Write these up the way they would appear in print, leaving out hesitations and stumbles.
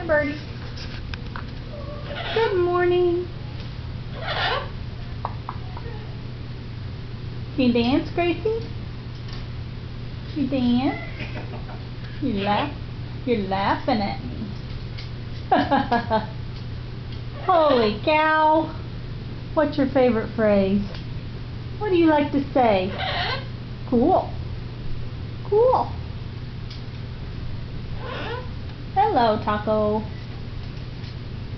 Hi, birdie. Good morning. You dance, Gracie? You dance? You're laughing at me. Holy cow. What's your favorite phrase? What do you like to say? Cool. Cool. Hello, Taco.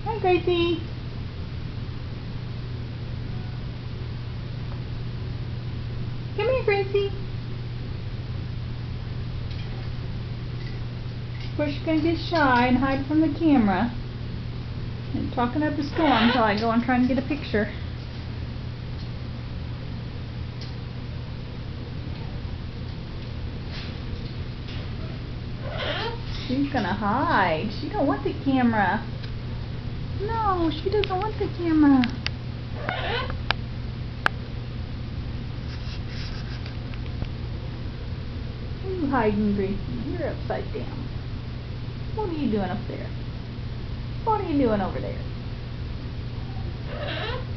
Hi, Gracie. Come here, Gracie. Of course, you're going to get shy and hide from the camera. And talking up a storm until I go and try and get a picture. She's going to hide. She don't want the camera. No, she doesn't want the camera. Where are you hiding, Gracie? You're upside down. What are you doing up there? What are you doing over there?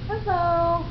Hello.